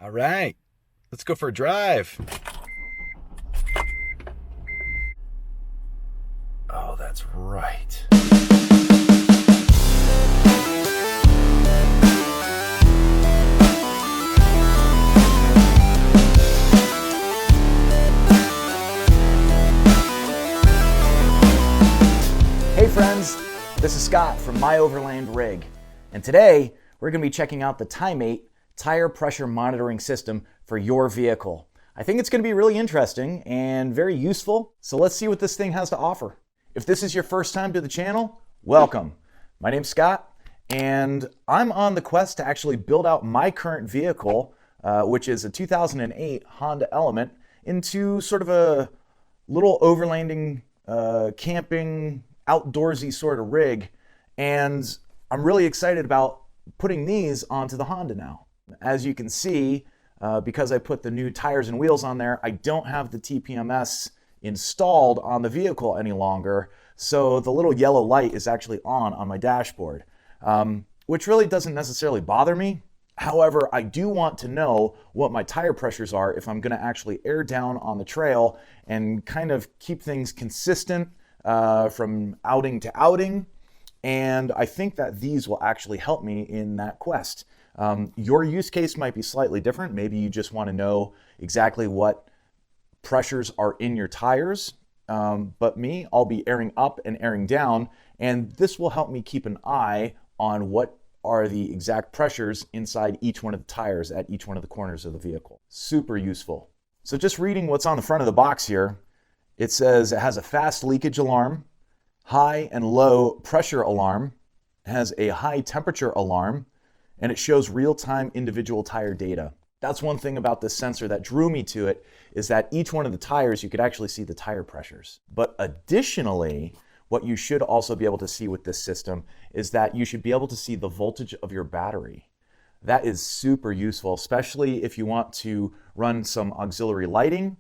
All right, let's go for a drive. Oh, that's right. Hey friends, this is Scott from My Overland Rig, and today we're going to be checking out the Tymate tire pressure monitoring system for your vehicle. I think it's going to be really interesting and very useful, so let's see what this thing has to offer. If this is your first time to the channel, welcome. My name's Scott, and I'm on the quest to actually build out my current vehicle, which is a 2008 Honda Element, into sort of a little overlanding, camping, outdoorsy sort of rig, and I'm really excited about putting these onto the Honda now. As you can see, because I put the new tires and wheels on there, I don't have the TPMS installed on the vehicle any longer, so the little yellow light is actually on my dashboard, which really doesn't necessarily bother me. However, I do want to know what my tire pressures are if I'm going to actually air down on the trail and kind of keep things consistent from outing to outing, and I think that these will actually help me in that quest. Your use case might be slightly different. Maybe you just want to know exactly what pressures are in your tires, but me, I'll be airing up and airing down, and this will help me keep an eye on what are the exact pressures inside each one of the tires at each one of the corners of the vehicle. Super useful. So just reading what's on the front of the box here, it says it has a fast leakage alarm, high and low pressure alarm, has a high temperature alarm, and it shows real-time individual tire data. That's one thing about this sensor that drew me to it, is that each one of the tires, you could actually see the tire pressures. But additionally, what you should also be able to see with this system is that you should be able to see the voltage of your battery. That is super useful, especially if you want to run some auxiliary lighting.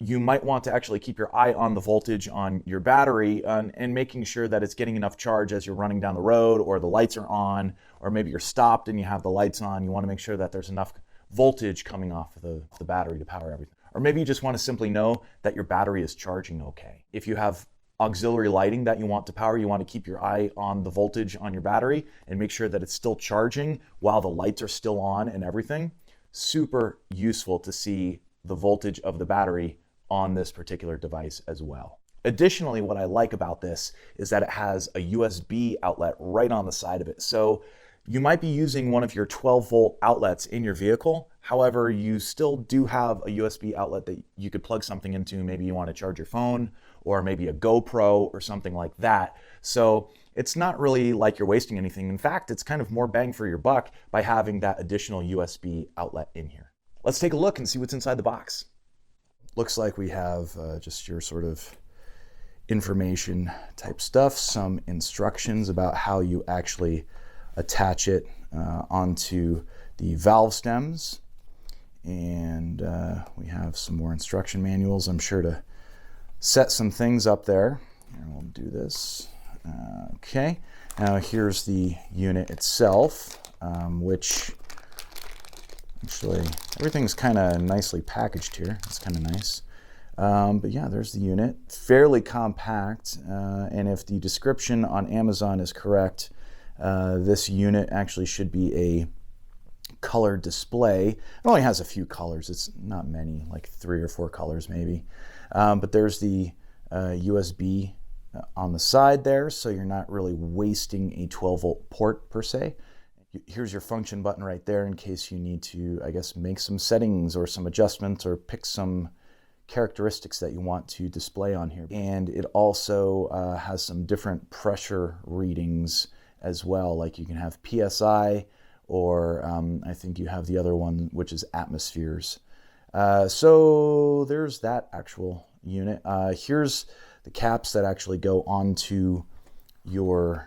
You might want to actually keep your eye on the voltage on your battery and making sure that it's getting enough charge as you're running down the road, or the lights are on, or maybe you're stopped and you have the lights on. You want to make sure that there's enough voltage coming off of the battery to power everything. Or maybe you just want to simply know that your battery is charging okay. If you have auxiliary lighting that you want to power, you want to keep your eye on the voltage on your battery and make sure that it's still charging while the lights are still on and everything. Super useful to see the voltage of the battery on this particular device as well. Additionally, what I like about this is that it has a USB outlet right on the side of it. So you might be using one of your 12-volt outlets in your vehicle. However, you still do have a USB outlet that you could plug something into. Maybe you want to charge your phone, or maybe a GoPro or something like that. So it's not really like you're wasting anything. In fact, it's kind of more bang for your buck by having that additional USB outlet in here. Let's take a look and see what's inside the box. Looks like we have just your sort of information type stuff, some instructions about how you actually attach it onto the valve stems, and we have some more instruction manuals. I'm sure to set some things up there. Here, we'll do this. Okay, now here's the unit itself, which actually everything's kind of nicely packaged here. It's kind of nice. But yeah, there's the unit. Fairly compact, and if the description on Amazon is correct, this unit actually should be a color display. It only has a few colors. It's not many, like 3 or 4 colors maybe. But there's the USB on the side there, so you're not really wasting a 12-volt port per se. Here's your function button right there in case you need to, I guess, make some settings or some adjustments or pick some characteristics that you want to display on here. And it also has some different pressure readings as well, like you can have PSI, or I think you have the other one, which is atmospheres. So there's that actual unit. Here's the caps that actually go onto your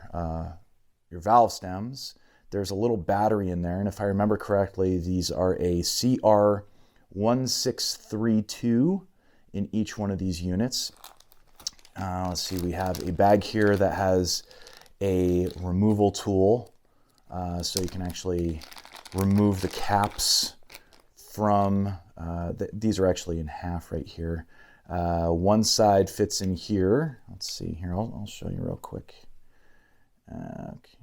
valve stems. There's a little battery in there, and if I remember correctly, these are a CR1632 in each one of these units. Let's see, we have a bag here that has a removal tool, so you can actually remove the caps from, these are actually in half right here. One side fits in here. Let's see here, I'll show you real quick. Okay,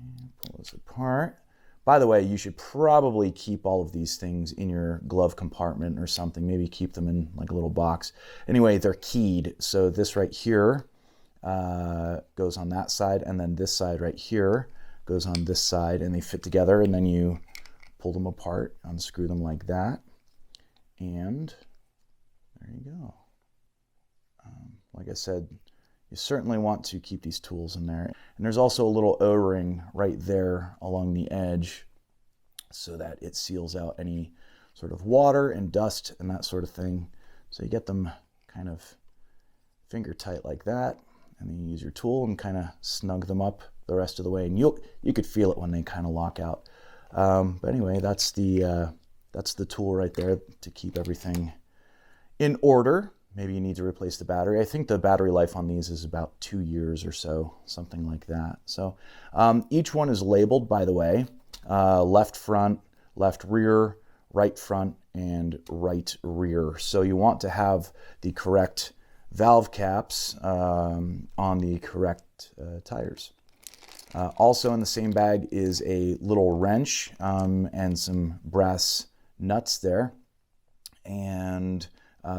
pull this apart. By the way, you should probably keep all of these things in your glove compartment or something. Maybe keep them in like a little box. Anyway, they're keyed. So this right here goes on that side, and then this side right here goes on this side, and they fit together, and then you pull them apart, unscrew them like that, and there you go. Like I said, you certainly want to keep these tools in there. And there's also a little O-ring right there along the edge so that it seals out any sort of water and dust and that sort of thing. So you get them kind of finger tight like that, and then you use your tool and kind of snug them up the rest of the way. And you could feel it when they kind of lock out. But anyway, that's the tool right there to keep everything in order. Maybe you need to replace the battery. I think the battery life on these is about 2 years or so, something like that. So each one is labeled, by the way, left front, left rear, right front, and right rear. So you want to have the correct valve caps on the correct tires. Also in the same bag is a little wrench and some brass nuts there, and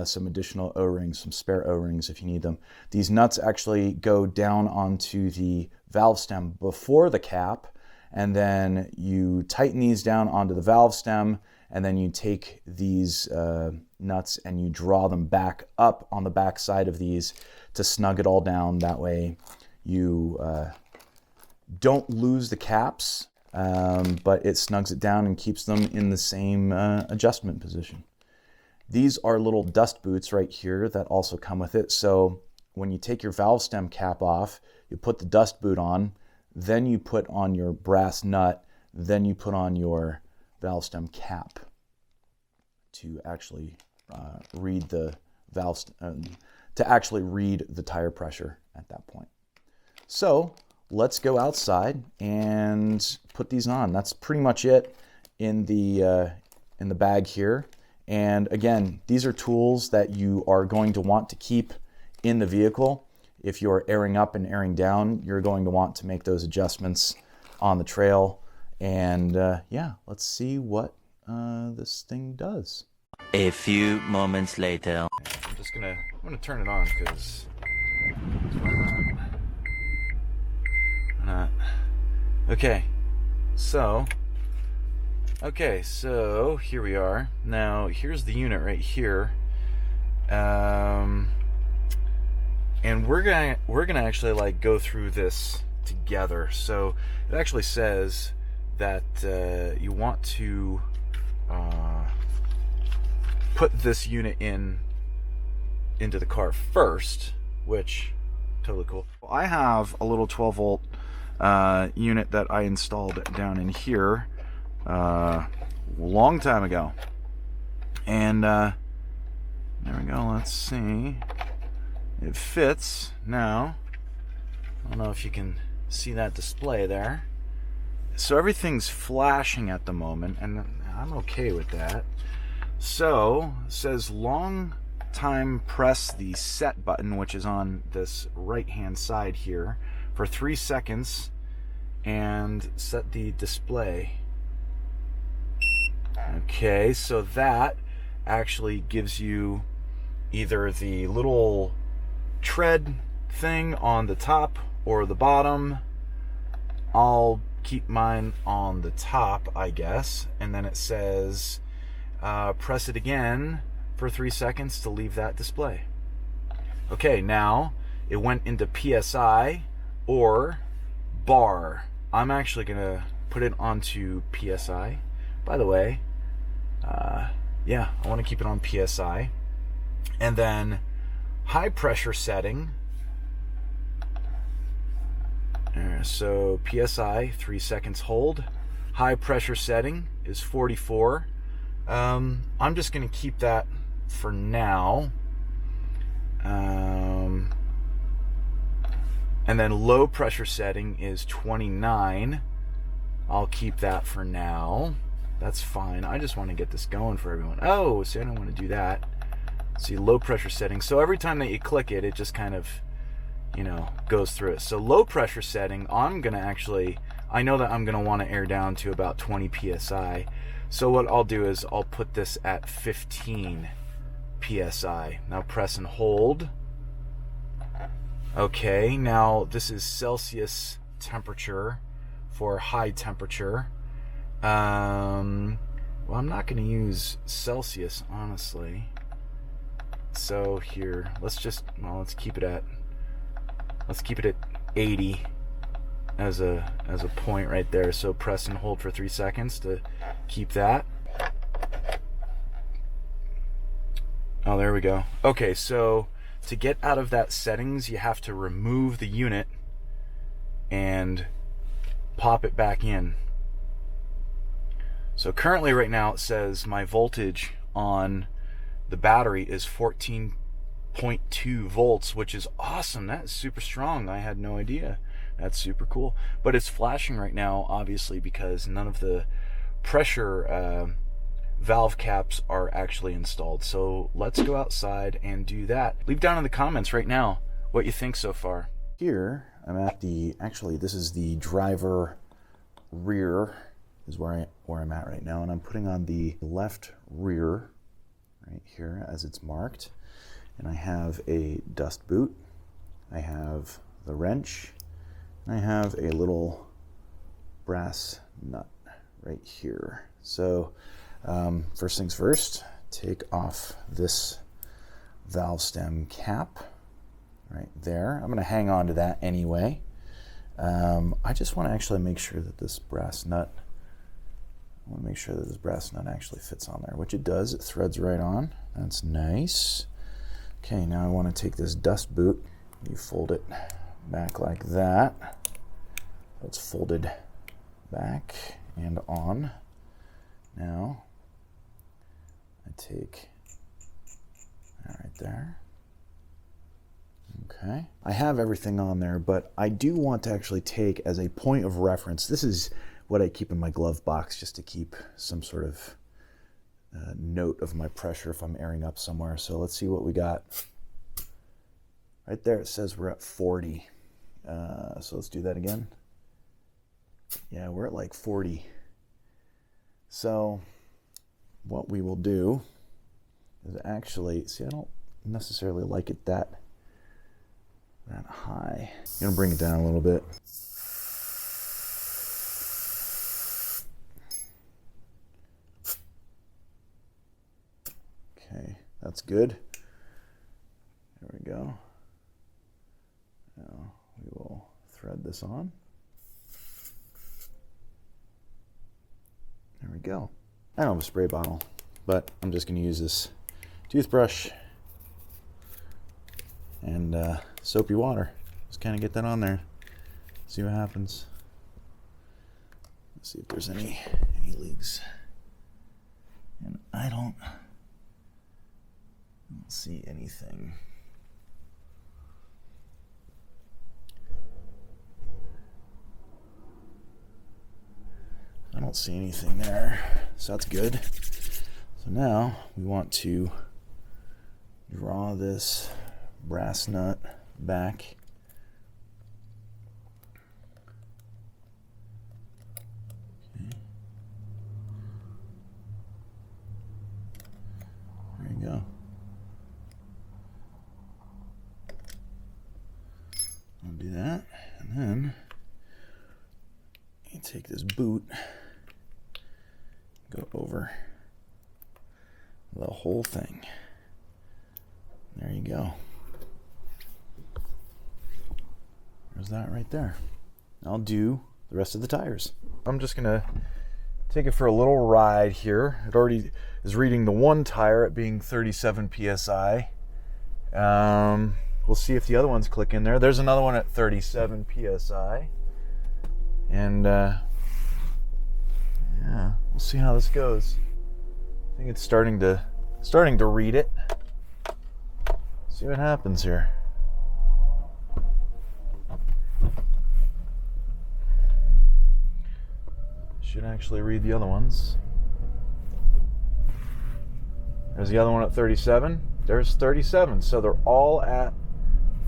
some additional O-rings, some spare O-rings if you need them. These nuts actually go down onto the valve stem before the cap, and then you tighten these down onto the valve stem, and then you take these nuts and you draw them back up on the back side of these to snug it all down. That way you don't lose the caps, but it snugs it down and keeps them in the same adjustment position. These are little dust boots right here that also come with it. So when you take your valve stem cap off, you put the dust boot on, then you put on your brass nut, then you put on your valve stem cap to actually read the tire pressure at that point. So let's go outside and put these on. That's pretty much it in the bag here. And again, these are tools that you are going to want to keep in the vehicle. If you're airing up and airing down, you're going to want to make those adjustments on the trail. And yeah, let's see what this thing does. A few moments later. I'm gonna turn it on because why not? Okay, so here we are. Now here's the unit right here, and we're gonna actually like go through this together. So it actually says that you want to put this unit into the car first, which totally cool. I have a little 12 volt unit that I installed down in here long time ago, and there we go. Let's see, it fits now. I don't know if you can see that display there. So everything's flashing at the moment, and I'm okay with that. So it says long time press the set button, which is on this right hand side here, for 3 seconds and set the display. Okay, so that actually gives you either the little tread thing on the top or the bottom. I'll keep mine on the top, I guess. And then it says press it again for 3 seconds to leave that display. Okay, now it went into PSI or bar. I'm actually gonna put it onto PSI. By the way, yeah, I want to keep it on PSI. And then high pressure setting. So PSI, 3 seconds hold. High pressure setting is 44. I'm just going to keep that for now. And then low pressure setting is 29. I'll keep that for now. That's fine. I just want to get this going for everyone. Oh, see, I don't want to do that. See, low pressure setting. So every time that you click it, it just kind of, you know, goes through it. So low pressure setting, I'm going to actually, I know that I'm going to want to air down to about 20 psi. So what I'll do is I'll put this at 15 psi. Now press and hold. Okay, now this is Celsius temperature for high temperature. Well, I'm not going to use Celsius, honestly. So here, let's keep it at 80 as a point right there. So press and hold for 3 seconds to keep that. Oh, there we go. Okay, so to get out of that settings, you have to remove the unit and pop it back in. So currently right now it says my voltage on the battery is 14.2 volts, which is awesome. That is super strong. I had no idea. That's super cool. But it's flashing right now, obviously, because none of the pressure valve caps are actually installed. So let's go outside and do that. Leave down in the comments right now what you think so far. Here I'm at actually this is the driver rear is where I'm at right now, and I'm putting on the left rear right here as it's marked, and I have a dust boot, I have the wrench, and I have a little brass nut right here. So first things first, take off this valve stem cap right there. I'm going to hang on to that anyway. I just want to actually make sure that this brass nut actually fits on there, which it does. It threads right on. That's nice. Okay, now I want to take this dust boot. You fold it back like that. It's folded back and on. Now I take that right there. Okay, I have everything on there, but I do want to actually take as a point of reference. This is what I keep in my glove box just to keep some sort of note of my pressure if I'm airing up somewhere. So let's see what we got. Right there it says we're at 40. So let's do that again. Yeah, we're at like 40. So what we will do is actually, see, I don't necessarily like it that high. I'm gonna bring it down a little bit. Okay, that's good. There we go. Now we will thread this on. There we go. I don't have a spray bottle, but I'm just going to use this toothbrush and soapy water. Just kind of get that on there. See what happens. Let's see if there's any leaks. And I don't see anything. I don't see anything there, so that's good. So now we want to draw this brass nut back. Okay. There you go. I'll do that, and then you take this boot, go over the whole thing. There you go. There's that right there. I'll do the rest of the tires. I'm just gonna take it for a little ride here. It already is reading the one tire at being 37 psi. We'll see if the other ones click in there. There's another one at 37 psi. And yeah, we'll see how this goes. I think it's starting to read it. See what happens here. Should actually read the other ones. There's the other one at 37. There's 37. So they're all at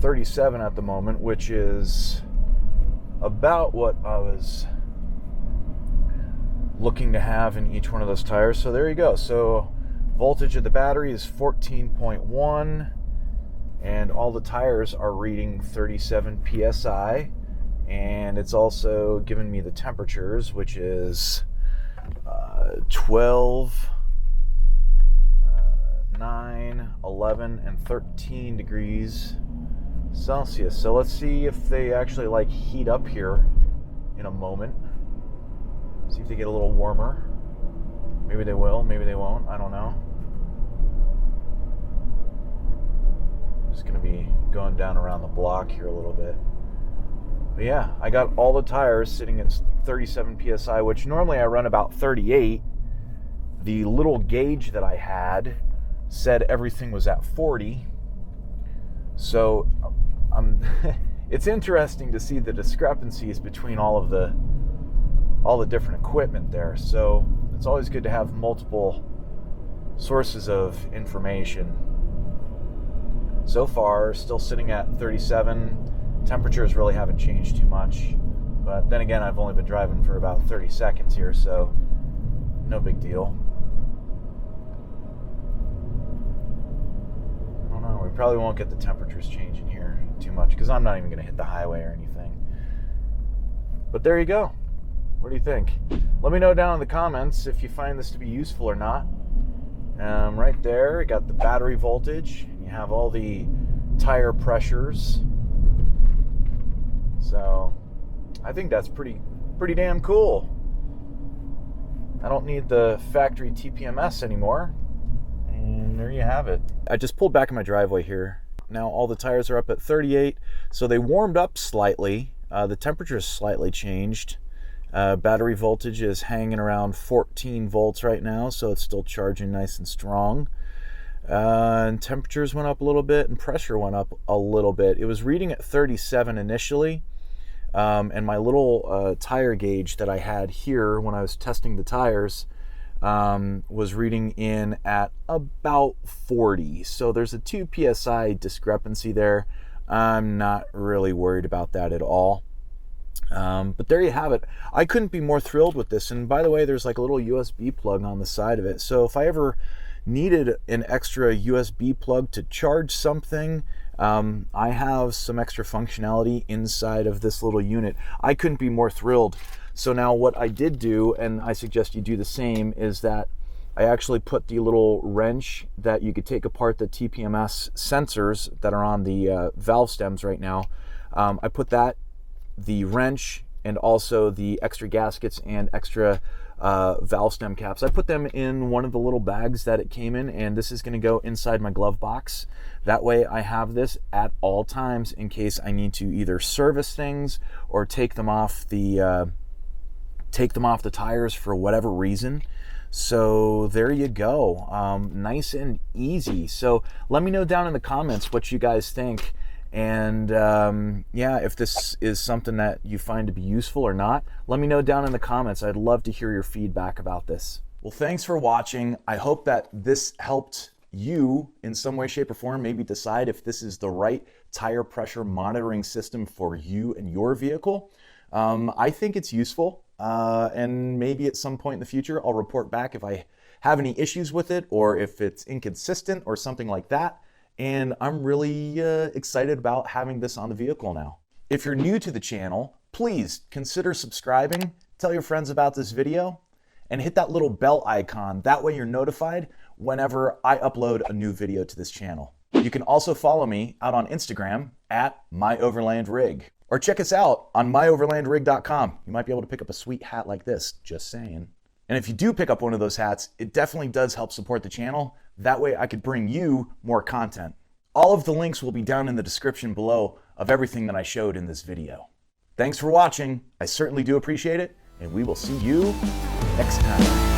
37 at the moment, which is about what I was looking to have in each one of those tires. So there you go. So voltage of the battery is 14.1, and all the tires are reading 37 psi, and it's also giving me the temperatures, which is 12, 9, 11, and 13 degrees Celsius. So let's see if they actually like heat up here in a moment. See if they get a little warmer. Maybe they will, maybe they won't, I don't know. I'm just gonna be going down around the block here a little bit. But yeah, I got all the tires sitting at 37 psi, which normally I run about 38. The little gauge that I had said everything was at 40. So it's interesting to see the discrepancies between all the different equipment there. So it's always good to have multiple sources of information. So far, still sitting at 37. Temperatures really haven't changed too much. But then again, I've only been driving for about 30 seconds here, so no big deal. I don't know, we probably won't get the temperatures changing here too much because I'm not even going to hit the highway or anything. But there you go. What do you think? Let me know down in the comments if you find this to be useful or not. Right there, you got the battery voltage. You have all the tire pressures. So I think that's pretty damn cool. I don't need the factory TPMS anymore. And there you have it. I just pulled back in my driveway here. Now all the tires are up at 38, so they warmed up slightly. The temperature is slightly changed. Battery voltage is hanging around 14 volts right now, so it's still charging nice and strong. And temperatures went up a little bit, and pressure went up a little bit. It was reading at 37 initially, and my little tire gauge that I had here when I was testing the tires was reading in at about 40. So there's a 2 psi discrepancy there. I'm not really worried about that at all. But there you have it. I couldn't be more thrilled with this. And by the way, there's like a little USB plug on the side of it. So if I ever needed an extra USB plug to charge something, I have some extra functionality inside of this little unit. I couldn't be more thrilled. So now what I did do, and I suggest you do the same, is that I actually put the little wrench that you could take apart the TPMS sensors that are on the valve stems right now. I put that, the wrench, and also the extra gaskets and extra valve stem caps. I put them in one of the little bags that it came in, and this is going to go inside my glove box. That way I have this at all times in case I need to either service things or take them off the tires for whatever reason. So there you go. Nice and easy. So let me know down in the comments what you guys think. And yeah, if this is something that you find to be useful or not, let me know down in the comments. I'd love to hear your feedback about this. Well, thanks for watching. I hope that this helped you in some way, shape, or form maybe decide if this is the right tire pressure monitoring system for you and your vehicle. I think it's useful, and maybe at some point in the future I'll report back if I have any issues with it or if it's inconsistent or something like that. And I'm really excited about having this on the vehicle now. If you're new to the channel, please consider subscribing, tell your friends about this video, and hit that little bell icon. That way you're notified whenever I upload a new video to this channel. You can also follow me out on Instagram at myoverlandrig, or check us out on myoverlandrig.com. You might be able to pick up a sweet hat like this, just saying. And if you do pick up one of those hats, it definitely does help support the channel. That way I could bring you more content. All of the links will be down in the description below of everything that I showed in this video. Thanks for watching. I certainly do appreciate it, and we will see you next time.